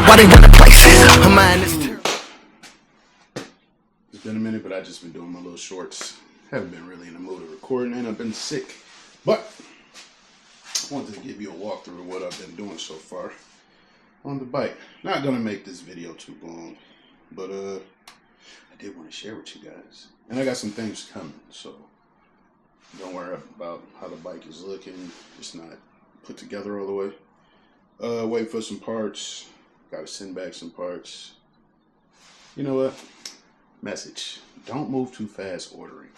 why they wanna place it. Her mind is terrible. It's been a minute, but I just been doing my little shorts. Haven't been really in the mood of recording, and I've been sick. But I wanted to give you a walkthrough of what I've been doing so far on the bike. Not gonna make this video too long, but I did want to share with you guys. And I got some things coming, so don't worry about how the bike is looking. It's not put together all the way. Waiting for some parts. Gotta send back some parts. You know what? Message. Don't move too fast ordering.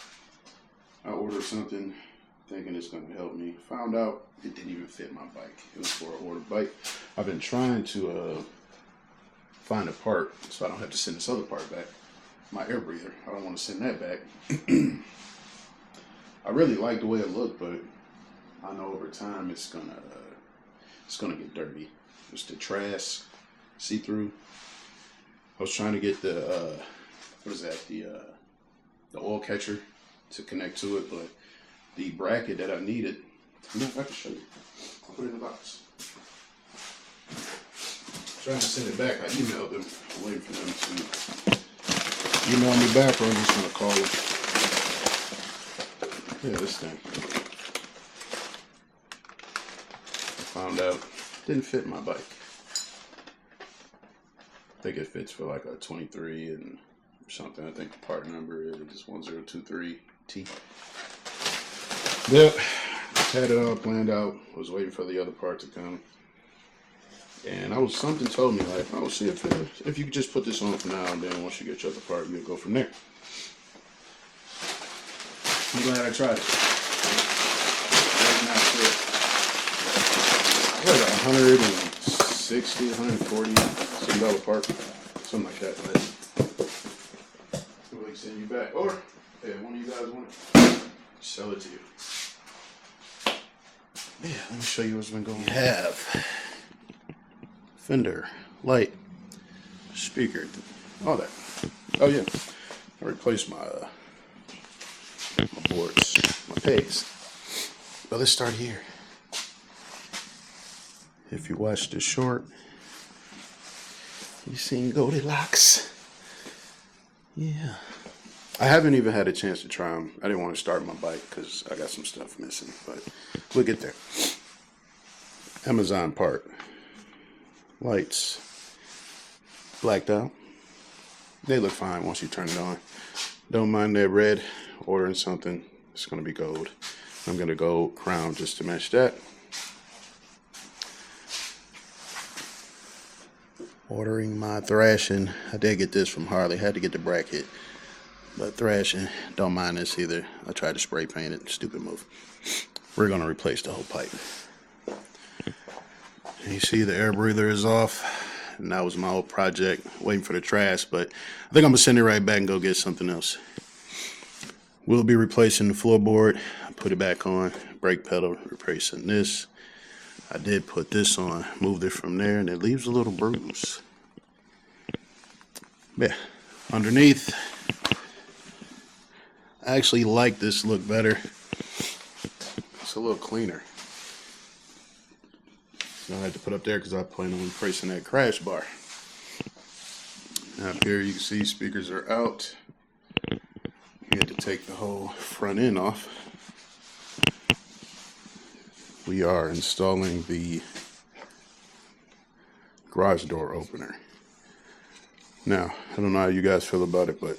I ordered something thinking it's going to help me. Found out it didn't even fit my bike. It was for an order bike. I've been trying to find a part so I don't have to send this other part back. My air breather. I don't want to send that back. I really like the way it looked, but I know over time it's gonna get dirty. It's the trash, see-through. I was trying to get the what is that? The oil catcher to connect to it, but the bracket that I needed, I can show you. I'll put it in the box. Trying to send it back. I emailed them, waiting for them to email me back, or I'm just gonna call them. Yeah, this thing. I found out it didn't fit my bike. I think it fits for like a 23 and something. I think the part number is 1023T. Yep, had it all planned out. Was waiting for the other part to come, and something told me like, oh, see if you could just put this on for now, and then once you get your other part, you'll go from there. I'm glad I tried it. Like 160, 140 some dollar part, something like that. But we can send you back, or if one of you guys want it, sell it to you. Yeah, let me show you what's been going on. We have fender, light, speaker, all that. Oh yeah, I replaced my boards, my pegs. But let's start here. If you watch the short, you seen Goldilocks. Yeah. I haven't even had a chance to try them. I didn't want to start my bike because I got some stuff missing, but we'll get there. Amazon part. Lights. Blacked out. They look fine once you turn it on. Don't mind that red. Ordering something. It's going to be gold. I'm going to go crown just to match that. Ordering my thrashing. I did get this from Harley. Had to get the bracket. But thrashing, don't mind this either. I tried to spray paint it. Stupid move. We're going to replace the whole pipe. And you see the air breather is off. And that was my old project. Waiting for the trash. But I think I'm going to send it right back and go get something else. We'll be replacing the floorboard. Put it back on. Brake pedal. Replacing this. I did put this on. Moved it from there. And it leaves a little bruise. Yeah. Underneath. I actually like this look better. It's a little cleaner. I had to put up there because I plan on replacing that crash bar. Now up here you can see speakers are out. You had to take the whole front end off. We are installing the garage door opener. Now, I don't know how you guys feel about it, but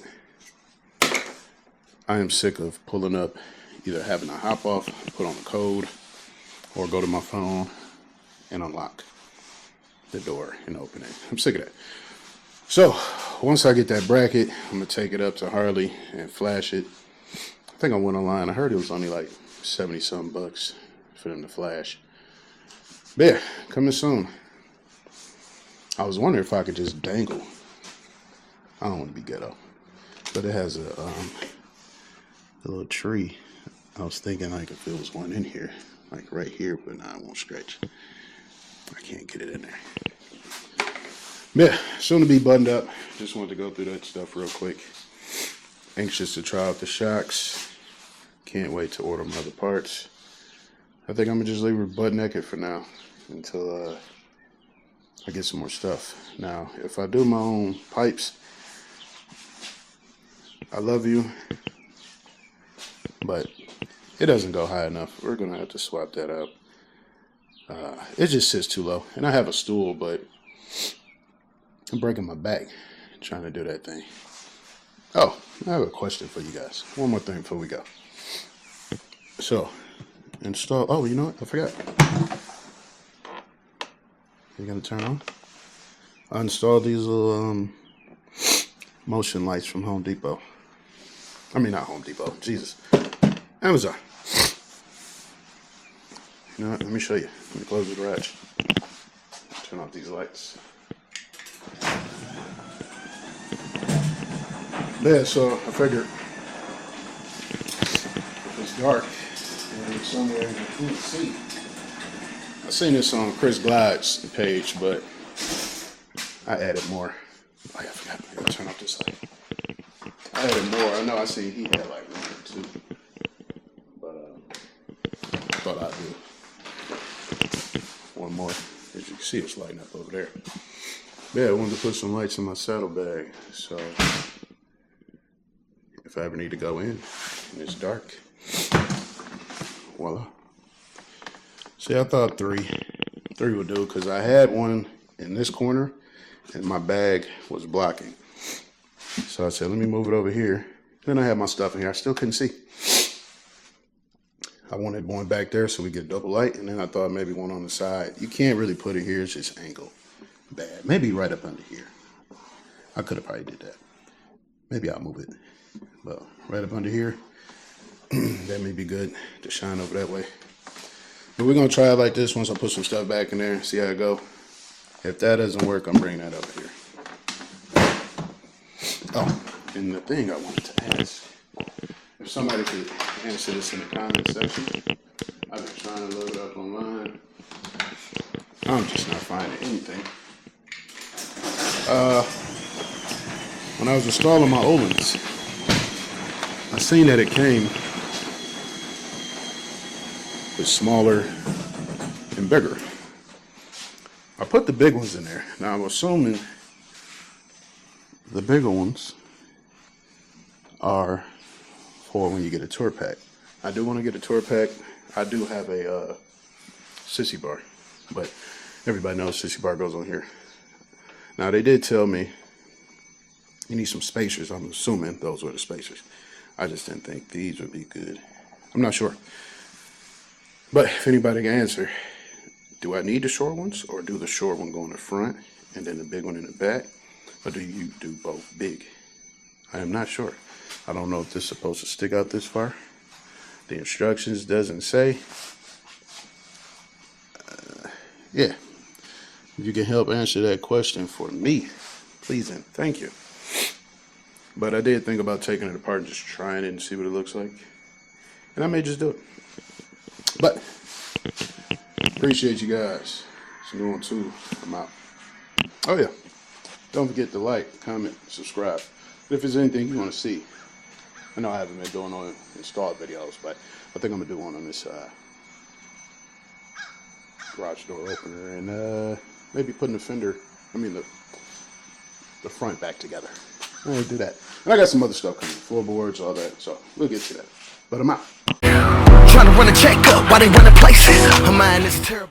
I am sick of pulling up, either having to hop off, put on a code, or go to my phone and unlock the door and open it. I'm sick of that. So, once I get that bracket, I'm going to take it up to Harley and flash it. I think I went online. I heard it was only like 70-something bucks for them to flash. But yeah, coming soon. I was wondering if I could just dangle. I don't want to be ghetto. But it has a little tree. I was thinking like if it was one in here, like right here, but nah, it won't stretch. I can't get it in there. Yeah, soon to be buttoned up. Just wanted to go through that stuff real quick. Anxious to try out the shocks. Can't wait to order my other parts. I think I'm gonna just leave her butt naked for now until I get some more stuff. Now, if I do my own pipes, I love you, but it doesn't go high enough. We're gonna have to swap that out. It just sits too low, and I have a stool, but I'm breaking my back trying to do that thing. Oh, I have a question for you guys. One more thing before we go. So, install. Oh, you know what? I forgot. You gonna turn on? I installed these little motion lights from Home Depot. I mean, not Home Depot. Jesus, Amazon. You know what? Let me show you. Let me close the garage. Turn off these lights. Yeah, so I figured it's dark and somewhere you can't see. I seen this on Chris Glide's page, but I added more. Oh, yeah, I forgot. I gotta turn off this light. I added more. I know I see he had like 1 or 2, but I thought I'd do one more. As you can see, it's lighting up over there. Yeah, I wanted to put some lights in my saddlebag, so if I ever need to go in and it's dark, voila. See, I thought three would do, because I had one in this corner and my bag was blocking. So I said, let me move it over here. Then I had my stuff in here. I still couldn't see. I wanted one back there so we get double light, and then I thought maybe one on the side. You can't really put it here, it's just angled bad. Maybe right up under here. I could have probably did that. Maybe I'll move it. But right up under here, that may be good to shine over that way. But we're gonna try it like this once I put some stuff back in there and see how it go. If that doesn't work, I'm bringing that over here. Oh, and the thing I wanted to ask, if somebody could answer this in the comment section. I've been trying to load it up online. I'm just not finding anything. When I was installing my Olens, I seen that it came with smaller and bigger. I put the big ones in there. Now I'm assuming the bigger ones are for when you get a tour pack. I do want to get a tour pack. I do have a sissy bar, but everybody knows sissy bar goes on here. Now they did tell me you need some spacers. I'm assuming those were the spacers. I just didn't think these would be good. I'm not sure. But if anybody can answer, do I need the short ones, or do the short one go in the front and then the big one in the back? Or do you do both big? I am not sure. I don't know if this is supposed to stick out this far. The instructions doesn't say. Yeah. If you can help answer that question for me, please and thank you. But I did think about taking it apart and just trying it and see what it looks like. And I may just do it. But appreciate you guys. It's a new one too. I'm out. Oh yeah. Don't forget to like, comment, subscribe. But if there's anything you want to see, I know I haven't been doing on installed videos, but I think I'm gonna do one on this garage door opener, and maybe putting the fender, the front back together. I'm gonna do that. And I got some other stuff coming, floorboards, all that. So we'll get to that. But I'm out. Trying to run a checkup, why they run a place? Her mind is terrible.